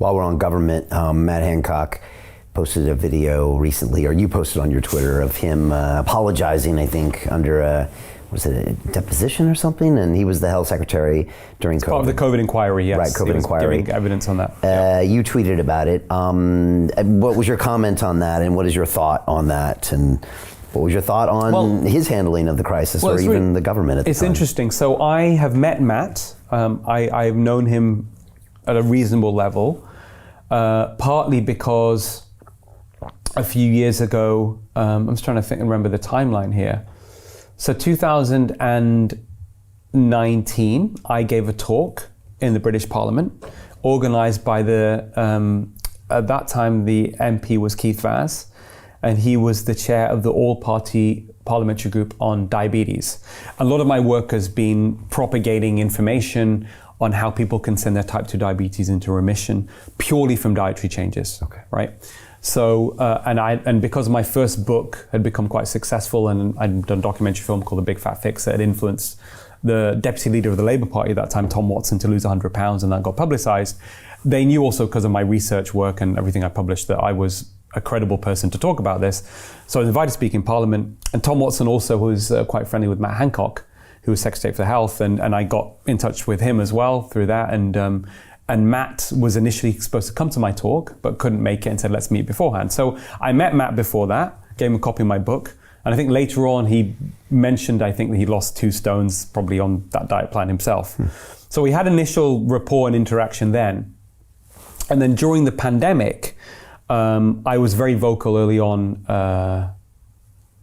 While we're on government, Matt Hancock posted a video recently, or you posted on your Twitter, of him apologizing, I think, under was it a deposition or something? And he was the health secretary during COVID. Part of the COVID inquiry, yes. Right, COVID inquiry. Giving evidence on that. You tweeted about it. What was your comment on that, and what is your thought on that? And what was your thought on his handling of the crisis, or even the government at the time? It's interesting. So I have met Matt. I've known him at a reasonable level, partly because a few years ago, I'm just trying to remember the timeline here. So 2019, I gave a talk in the British Parliament, organised by at that time the MP was Keith Vaz, and he was the chair of the all-party parliamentary group on diabetes. A lot of my work has been propagating information on how people can send their type 2 diabetes into remission purely from dietary changes, right? So, and because my first book had become quite successful, and I'd done a documentary film called The Big Fat Fix that had influenced the deputy leader of the Labour Party at that time, Tom Watson, to lose 100 pounds, and that got publicised. They knew also, because of my research work and everything I published, that I was a credible person to talk about this. So I was invited to speak in Parliament, and Tom Watson also was quite friendly with Matt Hancock, who was Secretary for Health, and I got in touch with him as well through that, and Matt was initially supposed to come to my talk, but couldn't make it and said, let's meet beforehand. So I met Matt before that, gave him a copy of my book. And I think later on he mentioned, I think, that he lost 2 stones probably on that diet plan himself. So we had initial rapport and interaction then. And then during the pandemic, I was very vocal early on,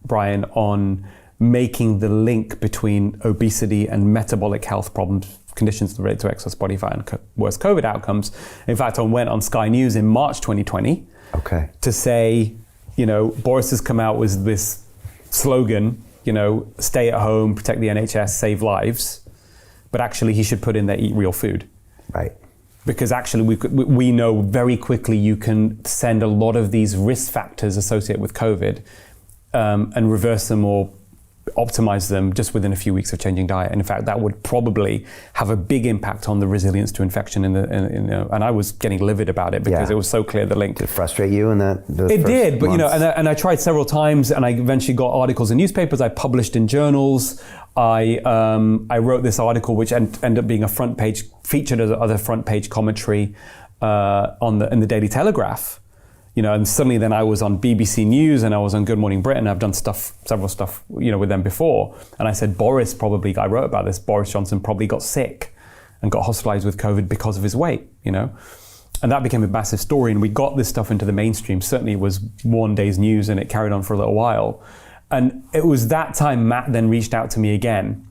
Brian, on making the link between obesity and metabolic health problems, conditions related to excess body fat and worse COVID outcomes. In fact, I went on Sky News in March 2020 to say, Boris has come out with this slogan, stay at home, protect the NHS, save lives, but actually he should put in there, eat real food. Right. Because actually we know very quickly you can send a lot of these risk factors associated with COVID and reverse them or optimize them just within a few weeks of changing diet. And in fact, that would probably have a big impact on the resilience to infection. And I was getting livid about it because it was so clear the link. Did it frustrate you in that? It did, but and I tried several times, and I eventually got articles in newspapers. I published in journals. I wrote this article, which ended up being a front page, featured as a front page commentary in the Daily Telegraph. And suddenly then I was on BBC News and I was on Good Morning Britain. I've done several stuff, with them before. And I said, I wrote about this, Boris Johnson probably got sick and got hospitalized with COVID because of his weight, And that became a massive story. And we got this stuff into the mainstream. Certainly it was one day's news, and it carried on for a little while. And it was that time Matt then reached out to me again.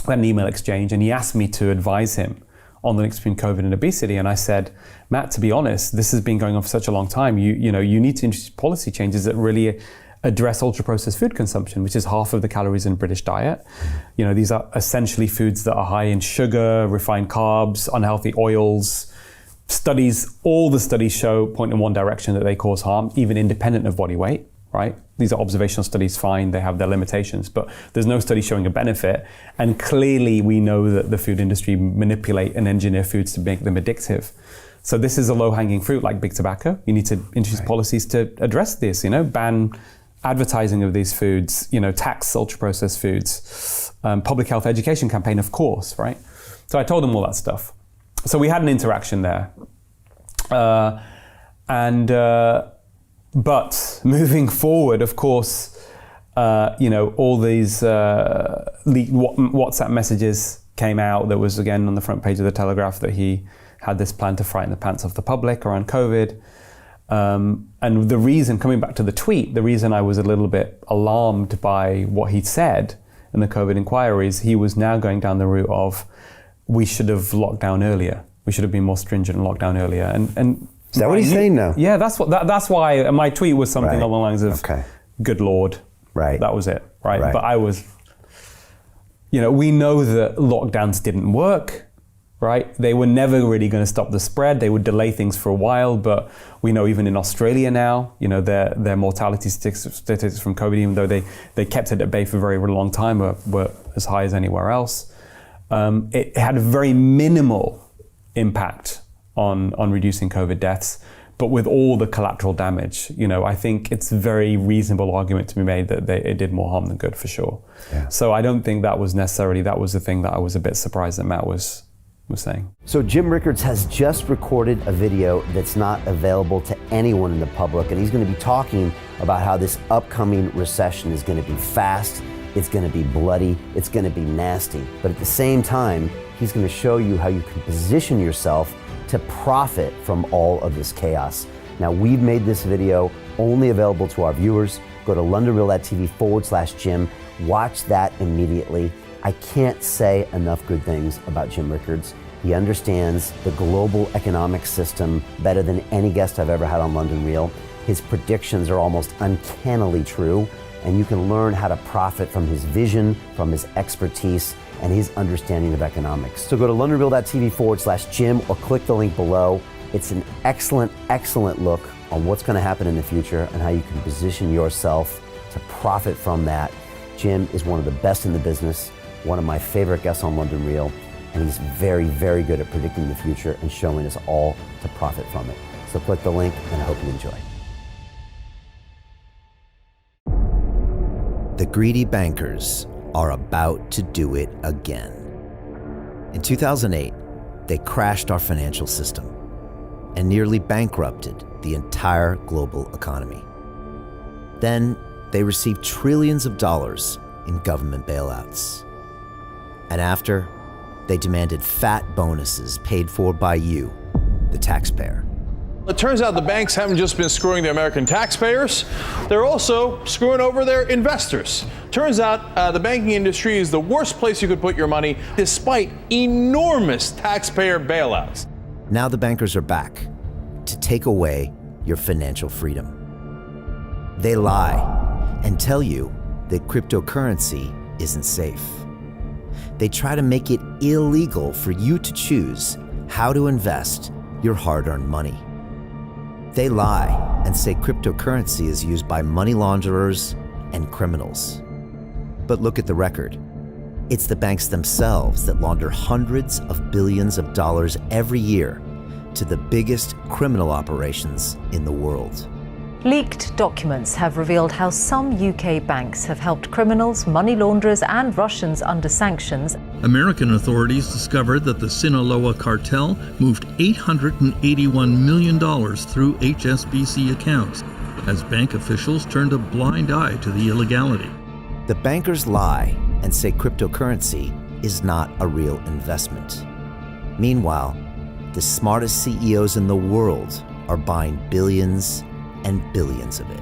We had an email exchange, and he asked me to advise him on the link between COVID and obesity. And I said, Matt, to be honest, this has been going on for such a long time. You need to introduce policy changes that really address ultra-processed food consumption, which is half of the calories in a British diet. These are essentially foods that are high in sugar, refined carbs, unhealthy oils. All the studies point in one direction, that they cause harm, even independent of body weight, right? These are observational studies, fine, they have their limitations, but there's no study showing a benefit. And clearly we know that the food industry manipulate and engineer foods to make them addictive. So this is a low-hanging fruit like big tobacco. You need to introduce policies to address this, ban advertising of these foods, tax ultra-processed foods, public health education campaign, of course, right? So I told them all that stuff. So we had an interaction there. But moving forward, of course, all these leaked WhatsApp messages came out. That was again on the front page of the Telegraph, that he had this plan to frighten the pants off the public around COVID. And the reason, coming back to the tweet, the reason I was a little bit alarmed by what he'd said in the COVID inquiries, he was now going down the route of, we should have locked down earlier. We should have been more stringent and locked down earlier. And is that what he's saying now? Yeah, that's why my tweet was something along the lines of, good Lord. Right. That was it, right? But I was, we know that lockdowns didn't work, right? They were never really going to stop the spread. They would delay things for a while, but we know even in Australia now, their mortality statistics from COVID, even though they kept it at bay for a very, very long time, were as high as anywhere else. It had a very minimal impact on reducing COVID deaths, but with all the collateral damage, I think it's a very reasonable argument to be made that it did more harm than good, for sure. Yeah. So I don't think that was the thing that I was a bit surprised that Matt was saying. So Jim Rickards has just recorded a video that's not available to anyone in the public, and he's going to be talking about how this upcoming recession is going to be fast, it's going to be bloody, it's going to be nasty. But at the same time, he's going to show you how you can position yourself to profit from all of this chaos. Now, we've made this video only available to our viewers. Go to londonreal.tv/Jim. Watch that immediately. I can't say enough good things about Jim Rickards. He understands the global economic system better than any guest I've ever had on London Real. His predictions are almost uncannily true, and you can learn how to profit from his vision, from his expertise, and his understanding of economics. So go to londonreal.tv/Jim or click the link below. It's an excellent, excellent look on what's going to happen in the future and how you can position yourself to profit from that. Jim is one of the best in the business, one of my favorite guests on London Real, and he's very, very good at predicting the future and showing us all to profit from it. So click the link, and I hope you enjoy. The greedy bankers are about to do it again. In 2008, they crashed our financial system and nearly bankrupted the entire global economy. Then they received trillions of dollars in government bailouts. And after, they demanded fat bonuses paid for by you, the taxpayer. It turns out the banks haven't just been screwing the American taxpayers, they're also screwing over their investors. Turns out the banking industry is the worst place you could put your money, despite enormous taxpayer bailouts. Now the bankers are back to take away your financial freedom. They lie and tell you that cryptocurrency isn't safe. They try to make it illegal for you to choose how to invest your hard-earned money. They lie and say cryptocurrency is used by money launderers and criminals. But look at the record. It's the banks themselves that launder hundreds of billions of dollars every year to the biggest criminal operations in the world. Leaked documents have revealed how some UK banks have helped criminals, money launderers and Russians under sanctions. American authorities discovered that the Sinaloa cartel moved $881 million through HSBC accounts as bank officials turned a blind eye to the illegality. The bankers lie and say cryptocurrency is not a real investment. Meanwhile, the smartest CEOs in the world are buying billions and billions of it.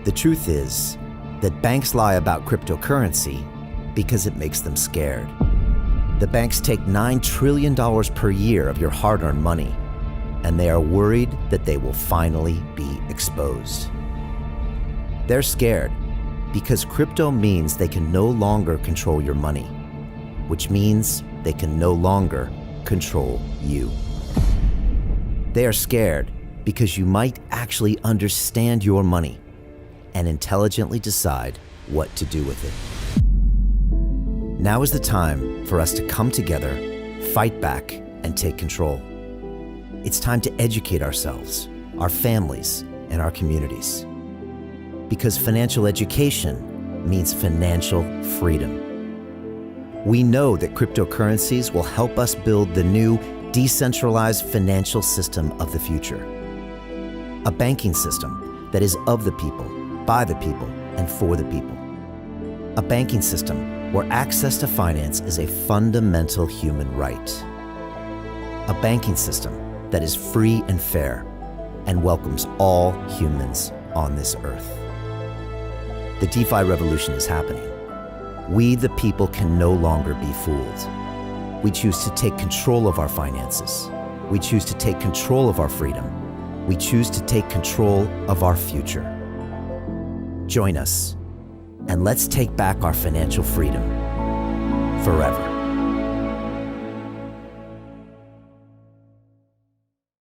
The truth is that banks lie about cryptocurrency because it makes them scared. The banks take $9 trillion per year of your hard-earned money, and they are worried that they will finally be exposed. They're scared because crypto means they can no longer control your money, which means they can no longer control you. They are scared because you might actually understand your money and intelligently decide what to do with it. Now is the time for us to come together, fight back, and take control. It's time to educate ourselves, our families, and our communities. Because financial education means financial freedom. We know that cryptocurrencies will help us build the new decentralized financial system of the future. A banking system that is of the people, by the people, and for the people. A banking system where access to finance is a fundamental human right. A banking system that is free and fair and welcomes all humans on this earth. The DeFi revolution is happening. We, the people, can no longer be fooled. We choose to take control of our finances. We choose to take control of our freedom. We choose to take control of our future. Join us, and let's take back our financial freedom forever.